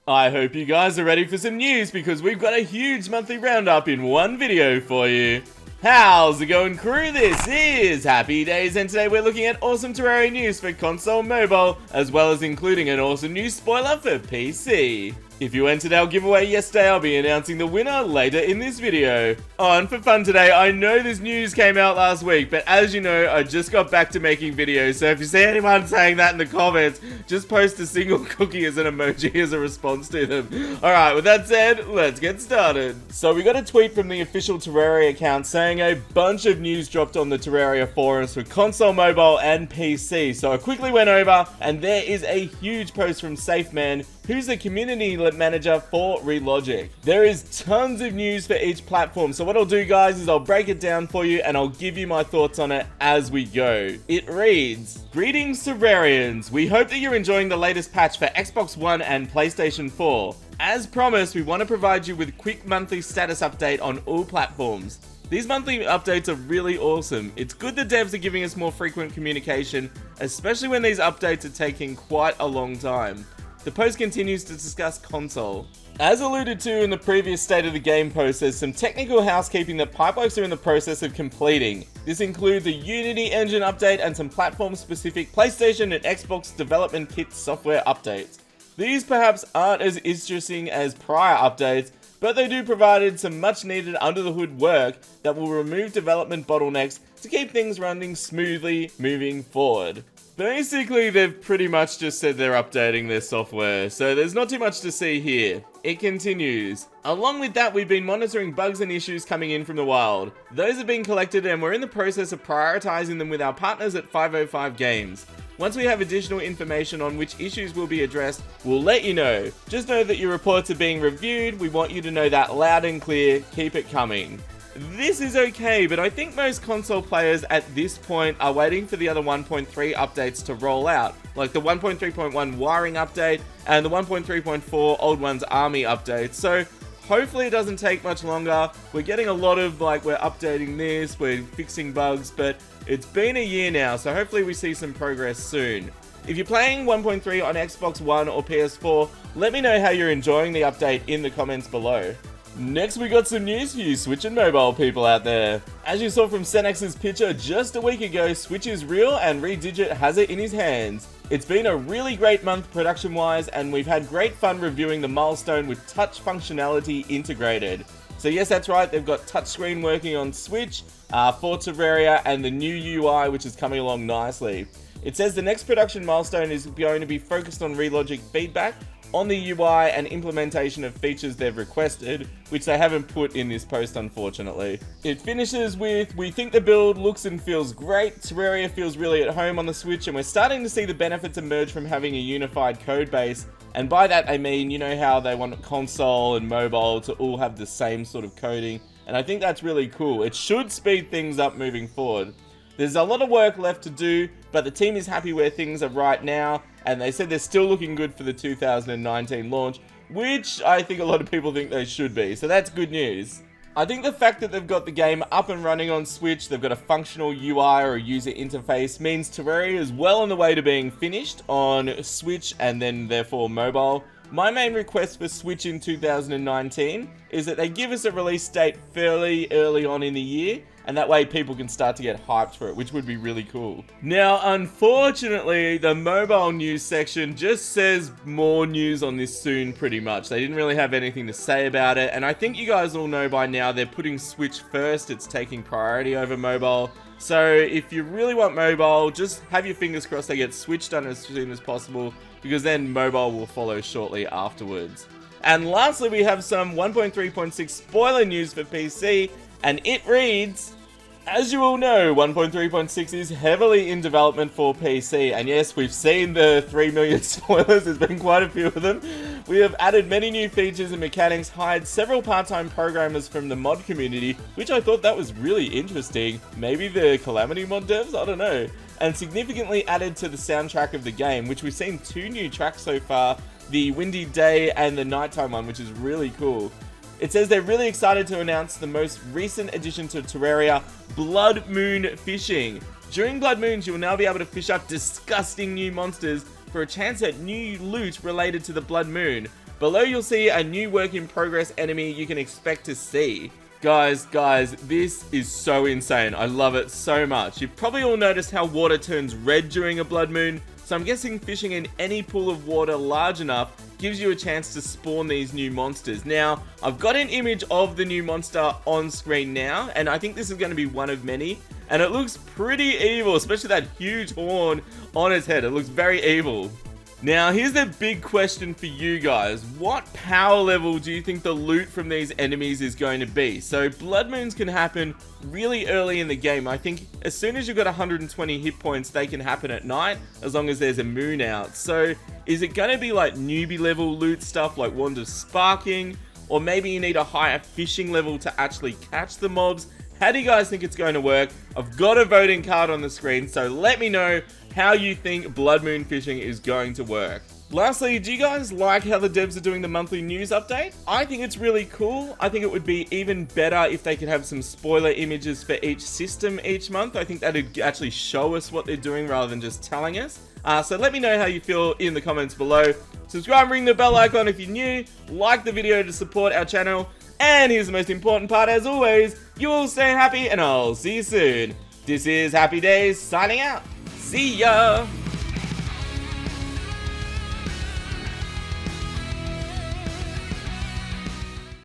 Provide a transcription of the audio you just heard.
I hope you guys are ready for some news because we've got a huge monthly roundup in one video for you. How's it going, crew? This is Happy Days, and today we're looking at awesome Terraria news for console and mobile, as well as including an awesome news spoiler for PC. If you entered our giveaway yesterday, I'll be announcing the winner later in this video. On for fun today, I know this news came out last week, but as you know, I just got back to making videos, so if you see anyone saying that in the comments, just post a single cookie as an emoji as a response to them. Alright, with that said, let's get started. So we got a tweet from the official Terraria account saying a bunch of news dropped on the Terraria forums for console, mobile, and PC. So I quickly went over, and there is a huge post from SafeMan, who's the community manager for Relogic. There is tons of news for each platform, so what I'll do, guys, is I'll break it down for you and I'll give you my thoughts on it as we go. It reads, "Greetings Terrarians, we hope that you're enjoying the latest patch for Xbox One and PlayStation 4. As promised, we want to provide you with quick monthly status update on all platforms. These monthly updates are really awesome. It's good the devs are giving us more frequent communication, especially when these updates are taking quite a long time." The post continues to discuss console. As alluded to in the previous State of the Game post, there's some technical housekeeping that Pipeworks are in the process of completing. This includes a Unity engine update and some platform-specific PlayStation and Xbox development kit software updates. These perhaps aren't as interesting as prior updates, but they do provide some much-needed under-the-hood work that will remove development bottlenecks to keep things running smoothly moving forward. Basically, they've pretty much just said they're updating their software, so there's not too much to see here. It continues. "Along with that, we've been monitoring bugs and issues coming in from the wild. Those have been collected and we're in the process of prioritizing them with our partners at 505 Games. Once we have additional information on which issues will be addressed, we'll let you know. Just know that your reports are being reviewed. We want you to know that loud and clear. Keep it coming." This is okay, but I think most console players at this point are waiting for the other 1.3 updates to roll out, like the 1.3.1 wiring update and the 1.3.4 Old Ones Army update. So hopefully it doesn't take much longer. We're getting a lot of we're updating this, we're fixing bugs, but it's been a year now, so hopefully we see some progress soon. If you're playing 1.3 on Xbox One or PS4, let me know how you're enjoying the update in the comments below. Next, we got some news for you Switch and mobile people out there. As you saw from Senex's picture just a week ago, Switch is real and Redigit has it in his hands. It's been a really great month production-wise, and we've had great fun reviewing the milestone with touch functionality integrated. So yes, that's right, they've got touchscreen working on Switch, for Terraria, and the new UI, which is coming along nicely. It says the next production milestone is going to be focused on Relogic feedback on the UI and implementation of features they've requested, which they haven't put in this post, unfortunately. It finishes with, "We think the build looks and feels great. Terraria feels really at home on the Switch, and we're starting to see the benefits emerge from having a unified code base." And by that I mean, you know how they want console and mobile to all have the same sort of coding, and I think that's really cool. It should speed things up moving forward. There's a lot of work left to do, but the team is happy where things are right now, and they said they're still looking good for the 2019 launch, which I think a lot of people think they should be, so that's good news. I think the fact that they've got the game up and running on Switch, they've got a functional UI or a user interface, means Terraria is well on the way to being finished on Switch and then therefore mobile. My main request for Switch in 2019 is that they give us a release date fairly early on in the year, and that way people can start to get hyped for it, which would be really cool. Now, unfortunately, the mobile news section just says more news on this soon, pretty much. They didn't really have anything to say about it, and I think you guys all know by now they're putting Switch first. It's taking priority over mobile. So if you really want mobile, just have your fingers crossed they get Switch done as soon as possible, because then mobile will follow shortly afterwards. And lastly, we have some 1.3.6 spoiler news for PC, and it reads, "As you all know, 1.3.6 is heavily in development for PC, and yes, we've seen the 3 million spoilers, there's been quite a few of them. We have added many new features and mechanics, hired several part-time programmers from the mod community," which I thought that was really interesting. Maybe the Calamity mod devs? I don't know. "And significantly added to the soundtrack of the game," which we've seen 2 new tracks so far, the Windy Day and the Nighttime one, which is really cool. It says they're really excited to announce the most recent addition to Terraria, Blood Moon Fishing. During Blood Moons, you'll now be able to fish up disgusting new monsters for a chance at new loot related to the Blood Moon. below you'll see a new work in progress enemy you can expect to see. Guys, this is so insane. I love it so much. You've probably all noticed how water turns red during a blood moon, so I'm guessing fishing in any pool of water large enough gives you a chance to spawn these new monsters. Now, I've got an image of the new monster on screen now, and I think this is going to be one of many, and it looks pretty evil, especially that huge horn on its head. It looks very evil. Now, here's the big question for you guys. What power level do you think the loot from these enemies is going to be? So, blood moons can happen really early in the game. I think as soon as you've got 120 hit points, they can happen at night, as long as there's a moon out. So, is it going to be like newbie level loot stuff like Wand of Sparking? Or maybe you need a higher fishing level to actually catch the mobs? How do you guys think it's going to work? I've got a voting card on the screen, so let me know how you think blood moon fishing is going to work. Lastly, do you guys like how the devs are doing the monthly news update? I think it's really cool. I think it would be even better if they could have some spoiler images for each system each month. I think that'd actually show us what they're doing rather than just telling us. So let me know how you feel in the comments below. Subscribe and ring the bell icon if you're new. Like the video to support our channel. And here's the most important part as always. You all stay happy and I'll see you soon. This is Happy Days signing out. See ya!